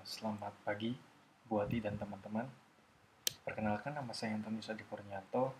Selamat pagi, Bu Ati dan teman-teman. Perkenalkan, nama saya Antonius Adi Kurnianto,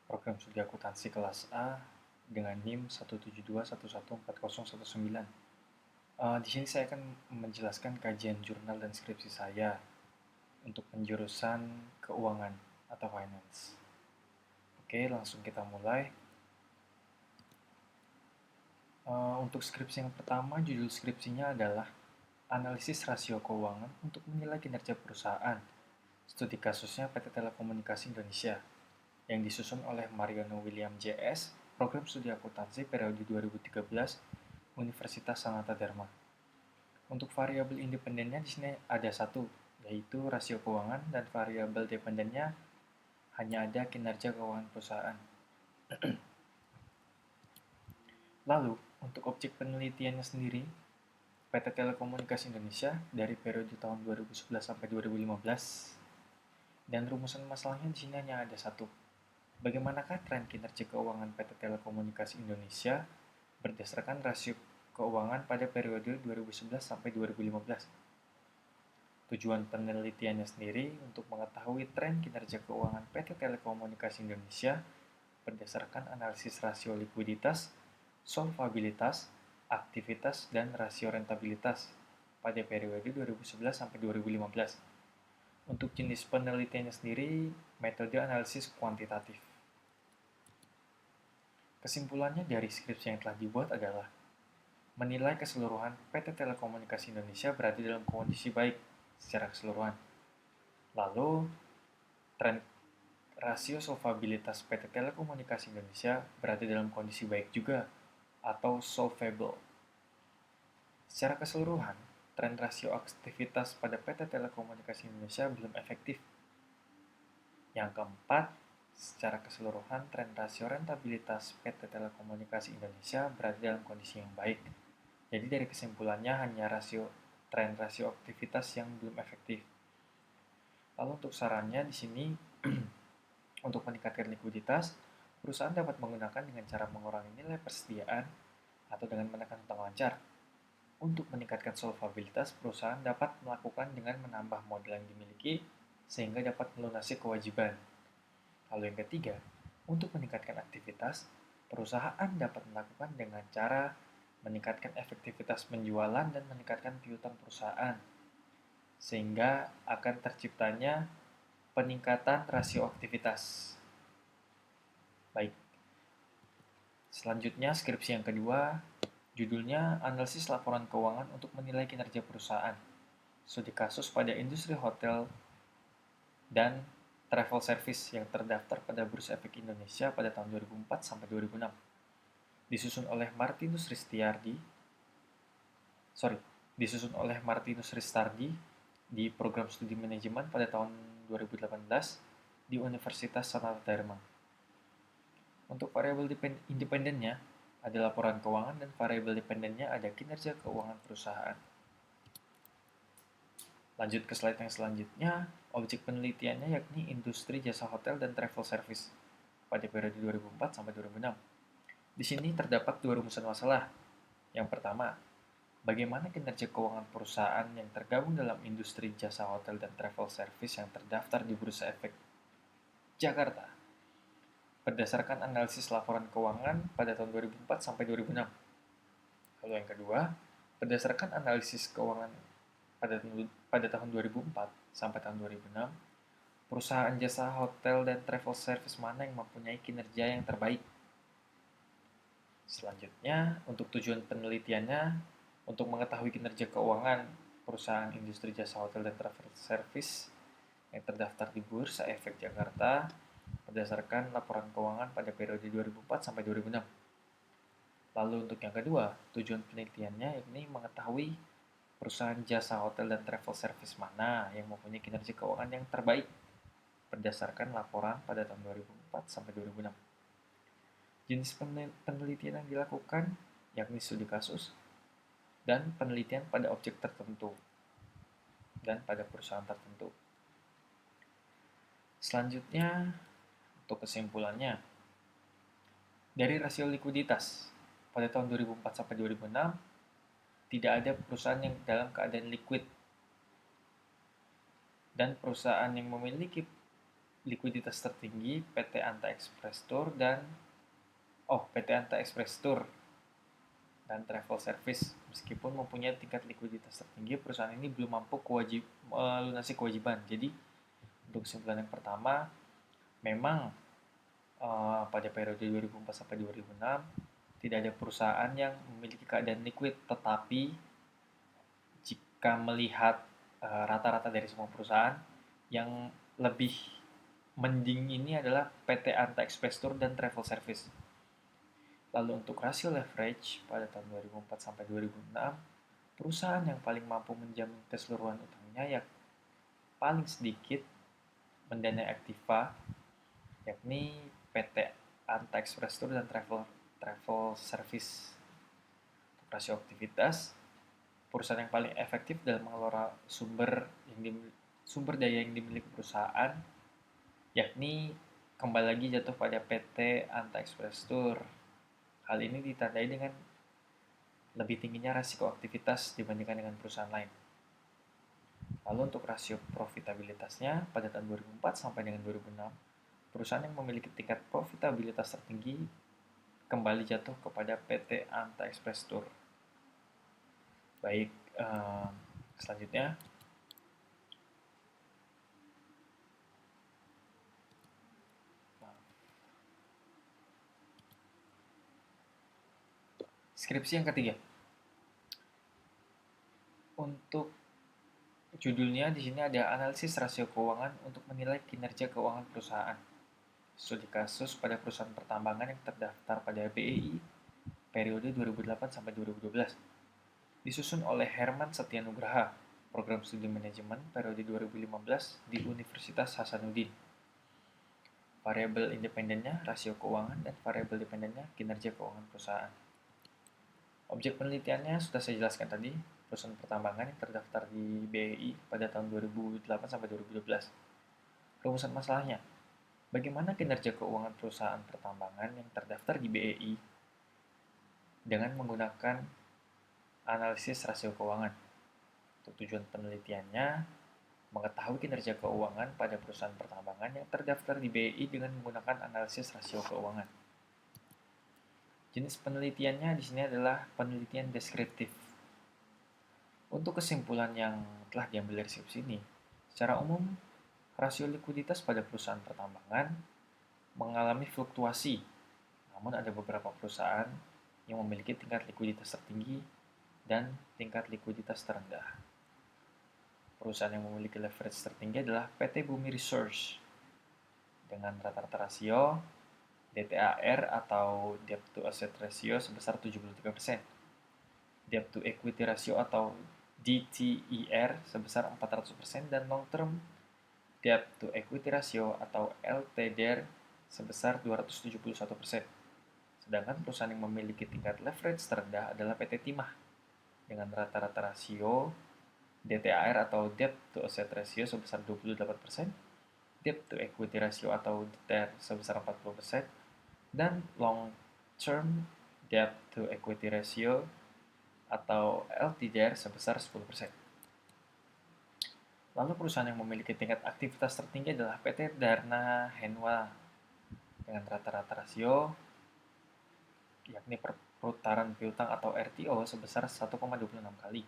program studi akuntansi kelas A dengan NIM 172114019. Di sini saya akan menjelaskan kajian jurnal dan skripsi saya untuk penjurusan keuangan atau finance. Oke, langsung kita mulai. Untuk skripsi yang pertama, judul skripsinya adalah Analisis Rasio Keuangan untuk Menilai Kinerja Perusahaan. Studi kasusnya PT Telekomunikasi Indonesia yang disusun oleh Mariano William JS, program studi akuntansi periode 2013, Universitas Sanata Dharma. Untuk variabel independennya di sini ada satu, yaitu rasio keuangan, dan variabel dependennya hanya ada kinerja keuangan perusahaan. Lalu, untuk objek penelitiannya sendiri, PT Telekomunikasi Indonesia dari periode tahun 2011 sampai 2015, dan rumusan masalahnya di sini hanya ada satu. Bagaimanakah tren kinerja keuangan PT Telekomunikasi Indonesia berdasarkan rasio keuangan pada periode 2011 sampai 2015? Tujuan penelitiannya sendiri untuk mengetahui tren kinerja keuangan PT Telekomunikasi Indonesia berdasarkan analisis rasio likuiditas, solvabilitas, aktivitas, dan rasio rentabilitas pada periode 2011 sampai 2015. Untuk jenis penelitiannya sendiri, metode analisis kuantitatif. Kesimpulannya dari skripsi yang telah dibuat adalah menilai keseluruhan PT Telekomunikasi Indonesia berada dalam kondisi baik secara keseluruhan. Lalu, tren rasio solvabilitas PT Telekomunikasi Indonesia berada dalam kondisi baik juga, atau solvable. Secara keseluruhan, tren rasio aktivitas pada PT Telekomunikasi Indonesia belum efektif. Yang keempat, secara keseluruhan, tren rasio rentabilitas PT Telekomunikasi Indonesia berada dalam kondisi yang baik. Jadi dari kesimpulannya hanya tren rasio aktivitas yang belum efektif. Lalu untuk sarannya di sini untuk meningkatkan likuiditas, perusahaan dapat menggunakan dengan cara mengurangi nilai persediaan atau dengan menekan hutang lancar. Untuk meningkatkan solvabilitas, perusahaan dapat melakukan dengan menambah modal yang dimiliki sehingga dapat melunasi kewajiban. Lalu yang ketiga, untuk meningkatkan aktivitas, perusahaan dapat melakukan dengan cara meningkatkan efektivitas penjualan dan meningkatkan piutang perusahaan, sehingga akan terciptanya peningkatan rasio aktivitas. Baik, selanjutnya skripsi yang kedua, judulnya Analisis Laporan Keuangan untuk Menilai Kinerja Perusahaan. Studi kasus pada industri hotel dan travel service yang terdaftar pada Bursa Efek Indonesia pada tahun 2004 sampai 2006. Disusun oleh Disusun oleh Martinus Ristardi di program studi manajemen pada tahun 2018 di Universitas Sanata Dharma. Untuk variabel independennya ada laporan keuangan dan variabel dependennya ada kinerja keuangan perusahaan. Lanjut ke slide yang selanjutnya, objek penelitiannya yakni industri jasa hotel dan travel service pada periode 2004 sampai 2006. Di sini terdapat dua rumusan masalah. Yang pertama, bagaimana kinerja keuangan perusahaan yang tergabung dalam industri jasa hotel dan travel service yang terdaftar di Bursa Efek Jakarta berdasarkan analisis laporan keuangan pada tahun 2004 sampai 2006. Lalu yang kedua, berdasarkan analisis keuangan pada tahun 2004 sampai tahun 2006, perusahaan jasa hotel dan travel service mana yang mempunyai kinerja yang terbaik. Selanjutnya, untuk tujuan penelitiannya, untuk mengetahui kinerja keuangan perusahaan industri jasa hotel dan travel service yang terdaftar di Bursa Efek Jakarta berdasarkan laporan keuangan pada periode 2004 sampai 2006. Lalu untuk yang kedua, tujuan penelitiannya yakni mengetahui perusahaan jasa hotel dan travel service mana yang mempunyai kinerja keuangan yang terbaik berdasarkan laporan pada tahun 2004 sampai 2006. Jenis penelitian yang dilakukan yakni studi kasus dan penelitian pada objek tertentu dan pada perusahaan tertentu. Selanjutnya, untuk kesimpulannya, dari rasio likuiditas pada tahun 2004 sampai 2006, tidak ada perusahaan yang dalam keadaan liquid Dan perusahaan yang memiliki likuiditas tertinggi PT Anta Express Tour PT Anta Express Tour dan Travel Service. Meskipun mempunyai tingkat likuiditas tertinggi, perusahaan ini belum mampu melunasi kewajiban. Jadi, untuk kesimpulan yang pertama, memang pada periode 2004 sampai 2006 tidak ada perusahaan yang memiliki keadaan liquid, tetapi jika melihat rata-rata dari semua perusahaan, yang lebih mending ini adalah PT Anta Express Tour dan Travel Service. Lalu untuk rasio leverage pada tahun 2004 sampai 2006, perusahaan yang paling mampu menjamin keseluruhan utangnya yang paling sedikit mendanai aktiva, yakni PT Anta Express Tour dan Travel Service. Untuk rasio aktivitas, perusahaan yang paling efektif dalam mengelola sumber daya yang dimiliki perusahaan, yakni kembali lagi jatuh pada PT Anta Express Tour. Hal ini ditandai dengan lebih tingginya rasio aktivitas dibandingkan dengan perusahaan lain. Lalu untuk rasio profitabilitasnya pada tahun 2004 sampai dengan 2006, perusahaan yang memiliki tingkat profitabilitas tertinggi kembali jatuh kepada PT Anta Express Tour. Baik, selanjutnya skripsi yang ketiga. Untuk judulnya di sini ada analisis rasio keuangan untuk menilai kinerja keuangan perusahaan. Studi kasus pada perusahaan pertambangan yang terdaftar pada BEI periode 2008 sampai 2012. Disusun oleh Herman Setia Nugraha, Program Studi Manajemen periode 2015 di Universitas Hasanuddin. Variabel independennya rasio keuangan dan variabel dependennya kinerja keuangan perusahaan. Objek penelitiannya sudah saya jelaskan tadi, perusahaan pertambangan yang terdaftar di BEI pada tahun 2008 sampai 2012. Rumusan masalahnya, bagaimana kinerja keuangan perusahaan pertambangan yang terdaftar di BEI dengan menggunakan analisis rasio keuangan. Untuk tujuan penelitiannya, mengetahui kinerja keuangan pada perusahaan pertambangan yang terdaftar di BEI dengan menggunakan analisis rasio keuangan. Jenis penelitiannya di sini adalah penelitian deskriptif. Untuk kesimpulan yang telah diambil dari skripsi ini, secara umum, rasio likuiditas pada perusahaan pertambangan mengalami fluktuasi, namun ada beberapa perusahaan yang memiliki tingkat likuiditas tertinggi dan tingkat likuiditas terendah. Perusahaan yang memiliki leverage tertinggi adalah PT Bumi Resource dengan rata-rata rasio DTAR atau Debt to Asset Ratio sebesar 73%, Debt to Equity Ratio atau DTER sebesar 400%, dan Long Term Debt to Equity Ratio atau LTDR sebesar 271%. Sedangkan perusahaan yang memiliki tingkat leverage terendah adalah PT Timah dengan rata-rata rasio DTAR atau Debt to Asset Ratio sebesar 28%, Debt to Equity Ratio atau DTER sebesar 40%, dan Long Term Debt to Equity Ratio atau LTDR sebesar 10%. Lalu perusahaan yang memiliki tingkat aktivitas tertinggi adalah PT Dharna Henwa dengan rata-rata rasio yakni perputaran piutang atau RTO sebesar 1,26 kali,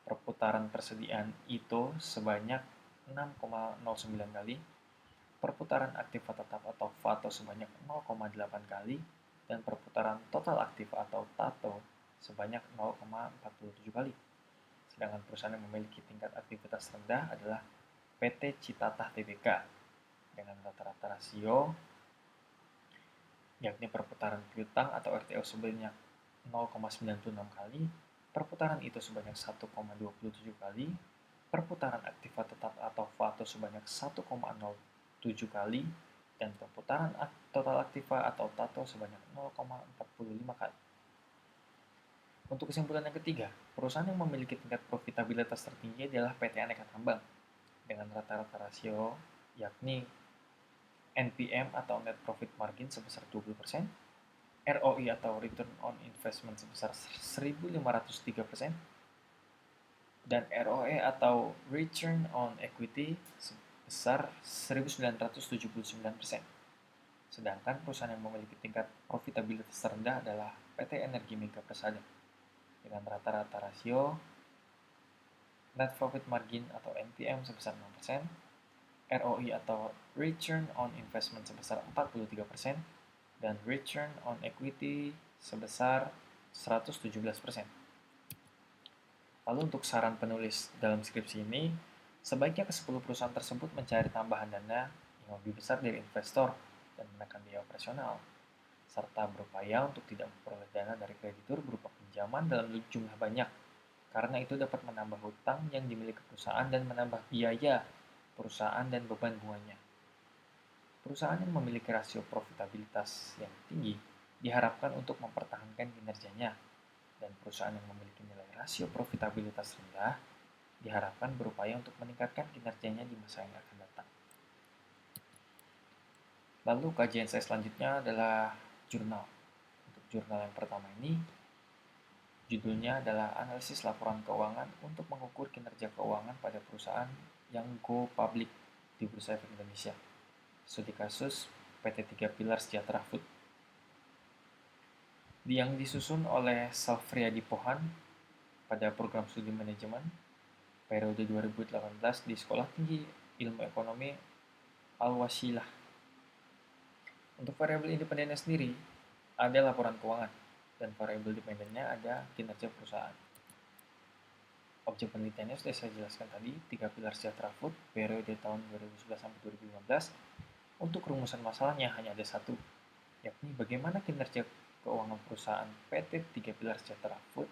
perputaran persediaan ITO sebanyak 6,09 kali, perputaran aktiva tetap atau FATO sebanyak 0,8 kali, dan perputaran total aktiva atau TATO sebanyak 0,47 kali. Sedangkan perusahaan yang memiliki tingkat aktivitas rendah adalah PT Citatah Tbk dengan rata-rata rasio yakni perputaran piutang atau RTO sebanyak 0,96 kali, perputaran itu sebanyak 1,27 kali, perputaran aktiva tetap atau FATO sebanyak 1,07 kali, dan perputaran total aktiva atau TATO sebanyak 0,45 kali. Untuk kesimpulan yang ketiga, perusahaan yang memiliki tingkat profitabilitas tertinggi adalah PT Aneka Tambang dengan rata-rata rasio yakni NPM atau Net Profit Margin sebesar 20%, ROI atau Return on Investment sebesar 1.503%, dan ROE atau Return on Equity sebesar 1979%. Sedangkan perusahaan yang memiliki tingkat profitabilitas rendah adalah PT Energi Mega Persada dengan rata-rata rasio Net Profit Margin atau NPM sebesar 6%, ROI atau Return on Investment sebesar 43%, dan Return on Equity sebesar 117%. Lalu untuk saran penulis dalam skripsi ini, sebaiknya ke-10 perusahaan tersebut mencari tambahan dana yang lebih besar dari investor dan menekan biaya operasional, serta berupaya untuk tidak memperoleh dana dari kreditur berupa pinjaman dalam jumlah banyak, karena itu dapat menambah hutang yang dimiliki perusahaan dan menambah biaya perusahaan dan beban bunganya. Perusahaan yang memiliki rasio profitabilitas yang tinggi diharapkan untuk mempertahankan kinerjanya, dan perusahaan yang memiliki nilai rasio profitabilitas rendah diharapkan berupaya untuk meningkatkan kinerjanya di masa yang akan datang. Lalu kajian saya selanjutnya adalah jurnal. Untuk jurnal yang pertama ini, judulnya adalah Analisis Laporan Keuangan untuk mengukur kinerja keuangan pada perusahaan yang go public di Bursa Efek Indonesia. Studi kasus PT 3 Pilar Sejahtera Food. Yang disusun oleh Salfriadi Pohan pada program studi manajemen periode 2018 di Sekolah Tinggi Ilmu Ekonomi Al-Wasilah. Untuk variabel independennya sendiri, ada laporan keuangan, dan variabel dependennya ada kinerja perusahaan. Objek penelitiannya sudah saya jelaskan tadi, 3 Pilar Sejahtera Food, periode tahun 2011 sampai 2015. Untuk rumusan masalahnya hanya ada satu, yakni bagaimana kinerja keuangan perusahaan PT 3 Pilar Sejahtera Food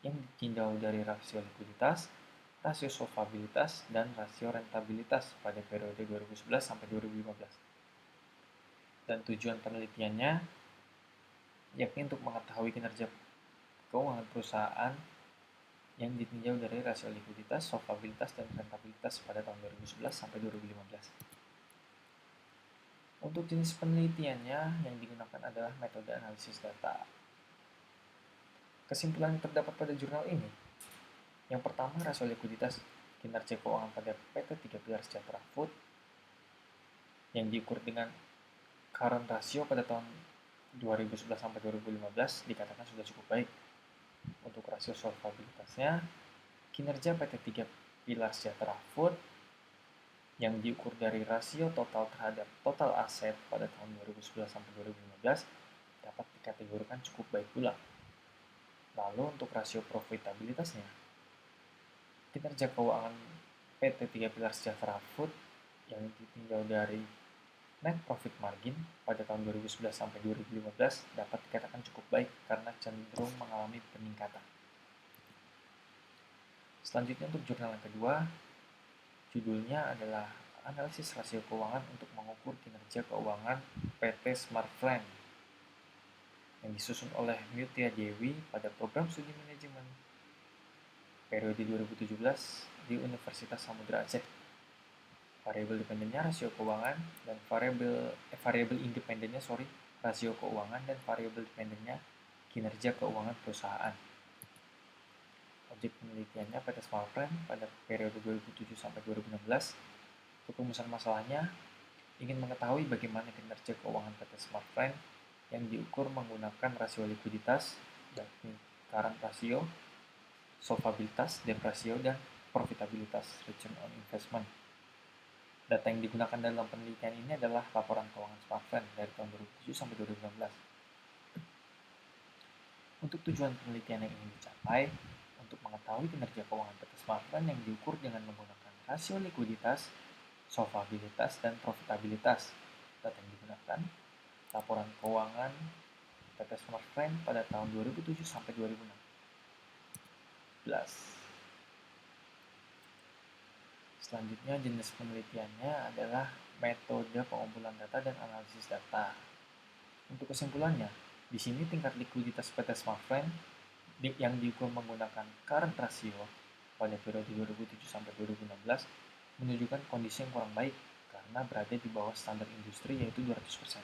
yang ditinjau dari rasio likuiditas, rasio solvabilitas, dan rasio rentabilitas pada periode 2011 sampai 2015. Dan tujuan penelitiannya yakni untuk mengetahui kinerja keuangan perusahaan yang ditinjau dari rasio likuiditas, solvabilitas, dan rentabilitas pada tahun 2011 sampai 2015. Untuk jenis penelitiannya yang digunakan adalah metode analisis data. Kesimpulan yang terdapat pada jurnal ini, yang pertama, rasio likuiditas kinerja keuangan pada PT 3 Pilar Sejahtera Food yang diukur dengan current ratio pada tahun 2011 sampai 2015 dikatakan sudah cukup baik. Untuk rasio solvabilitasnya, kinerja PT 3 Pilar Sejahtera Food yang diukur dari rasio total terhadap total aset pada tahun 2011 sampai 2015 dapat dikategorikan cukup baik pula. Lalu untuk rasio profitabilitasnya, kinerja keuangan PT 3 Pilar Sejahtera Food yang ditinjau dari net profit margin pada tahun 2011 sampai 2015 dapat dikatakan cukup baik karena cenderung mengalami peningkatan. Selanjutnya untuk jurnal yang kedua, judulnya adalah Analisis Rasio Keuangan untuk mengukur kinerja keuangan PT Smart Friend yang disusun oleh Mutia Dewi pada program studi manajemen periode 2017 di Universitas Samudra Aceh. Variabel dependennya rasio keuangan dan variabel independennya rasio keuangan dan variabel dependennya kinerja keuangan perusahaan. Objek penelitiannya PT Smart Friend pada periode 2007 sampai 2016. Untuk rumusan masalahnya, ingin mengetahui bagaimana kinerja keuangan PT Smart Friend yang diukur menggunakan rasio likuiditas, yakni current ratio, solvabilitas, debt ratio, dan profitabilitas, return on investment. Data yang digunakan dalam penelitian ini adalah laporan keuangan Smart Friend dari tahun 2007 sampai 2016. Untuk tujuan penelitian yang ingin dicapai, untuk mengetahui kinerja keuangan PT Smart Friend yang diukur dengan menggunakan rasio likuiditas, solvabilitas, dan profitabilitas. Data yang digunakan, laporan keuangan PT Smart Friend pada tahun 2007 sampai 2016. Selanjutnya, jenis penelitiannya adalah metode pengumpulan data dan analisis data. Untuk kesimpulannya, di sini tingkat likuiditas PT Smart Friend yang diukur menggunakan current ratio pada periode 2007 sampai 2016 menunjukkan kondisi yang kurang baik karena berada di bawah standar industri yaitu 200%.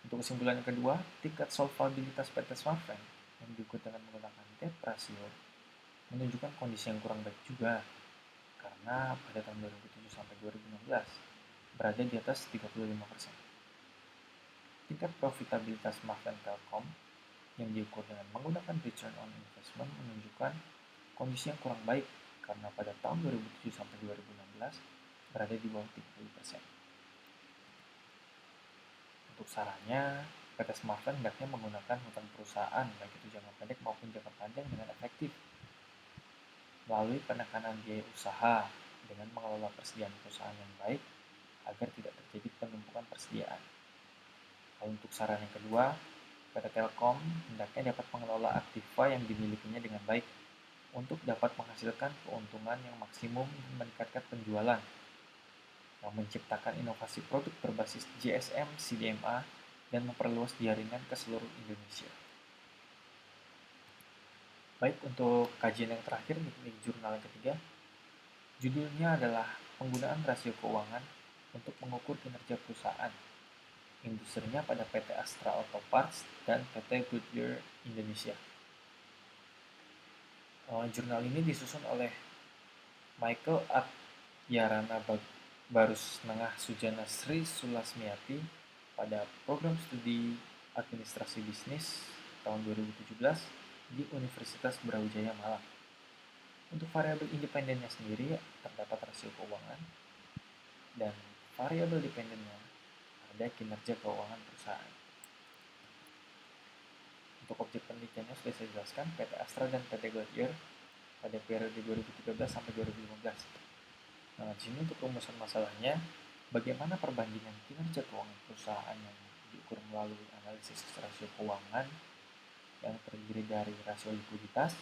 Untuk kesimpulan yang kedua, tingkat solvabilitas PT Smart Friend yang diukur dengan menggunakan debt ratio menunjukkan kondisi yang kurang baik juga, karena pada tahun 2007 sampai 2016 berada di atas 35%. Tingkat profitabilitas smartphone Telkom yang diukur dengan menggunakan return on investment menunjukkan kondisi yang kurang baik karena pada tahun 2007 sampai 2016 berada di bawah 30%. Untuk sarannya, PT Smartphone hendaknya menggunakan hutang perusahaan baik itu jangka pendek maupun jangka panjang dengan efektif melalui penekanan biaya usaha dengan mengelola persediaan perusahaan yang baik agar tidak terjadi penumpukan persediaan. Lalu untuk saran yang kedua, PT Telkom hendaknya dapat mengelola aktiva yang dimilikinya dengan baik untuk dapat menghasilkan keuntungan yang maksimum dan meningkatkan penjualan, yang menciptakan inovasi produk berbasis GSM, CDMA, dan memperluas jaringan ke seluruh Indonesia. Baik, untuk kajian yang terakhir di jurnal yang ketiga, judulnya adalah penggunaan rasio keuangan untuk mengukur kinerja perusahaan. Industrinya pada PT Astra Auto Parts dan PT Goodyear Indonesia. Jurnal ini disusun oleh Michael Atyarana Barus Nengah Sujana Sri Sulasmiati pada program studi administrasi bisnis tahun 2017 di Universitas Brawijaya Malang. Untuk variabel independennya sendiri terdapat rasio keuangan dan variabel dependennya ada kinerja keuangan perusahaan. Untuk objek penelitiannya sudah saya jelaskan, PT Astra dan PT Goodyear pada periode 2013 sampai 2015. Nah, di sini untuk rumusan masalahnya, bagaimana perbandingan kinerja keuangan perusahaan yang diukur melalui analisis rasio keuangan yang terdiri dari rasio likuiditas,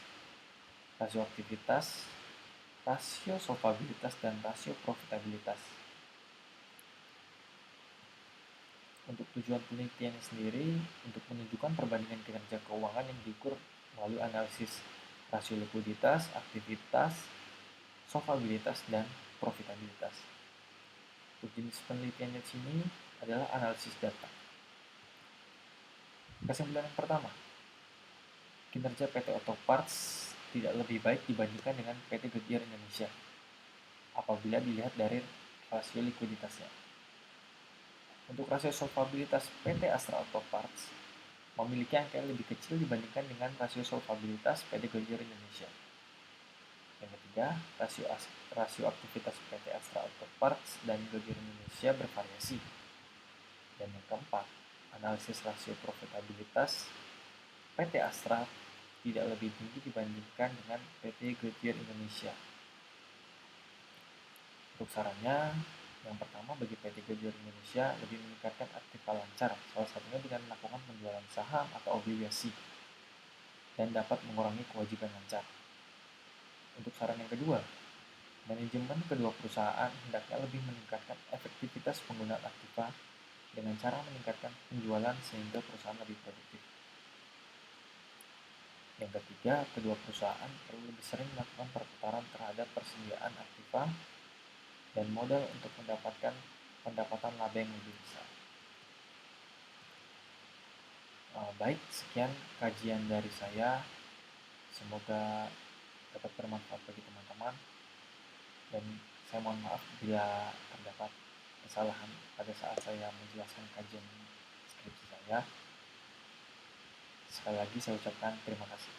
rasio aktivitas, rasio solvabilitas, dan rasio profitabilitas. Untuk tujuan penelitiannya sendiri, untuk menunjukkan perbandingan kinerja keuangan yang diukur melalui analisis rasio likuiditas, aktivitas, solvabilitas, dan profitabilitas. Untuk jenis penelitiannya di sini adalah analisis data. Kesimpulan yang pertama, kinerja PT Auto Parts tidak lebih baik dibandingkan dengan PT Goodyear Indonesia apabila dilihat dari rasio likuiditasnya. Untuk rasio solvabilitas PT Astra Auto Parts memiliki angka yang lebih kecil dibandingkan dengan rasio solvabilitas PT Goodyear Indonesia. Yang ketiga, rasio aktivitas PT Astra Auto Parts dan Goodyear Indonesia bervariasi. Dan yang keempat, analisis rasio profitabilitas PT Astra tidak lebih tinggi dibandingkan dengan PT Goodyear Indonesia. Untuk sarannya, yang pertama bagi PT Goodyear Indonesia lebih meningkatkan aktiva lancar, salah satunya dengan melakukan penjualan saham atau obligasi, dan dapat mengurangi kewajiban lancar. Untuk saran yang kedua, manajemen kedua perusahaan hendaknya lebih meningkatkan efektivitas penggunaan aktiva dengan cara meningkatkan penjualan sehingga perusahaan lebih produktif. Yang ketiga, kedua perusahaan perlu lebih sering melakukan perputaran terhadap persediaan aktiva dan modal untuk mendapatkan pendapatan laba yang lebih besar. Baik, sekian kajian dari saya. Semoga dapat bermanfaat bagi teman-teman. Dan saya mohon maaf bila terdapat kesalahan pada saat saya menjelaskan kajian skripsi saya. Sekali lagi saya ucapkan terima kasih.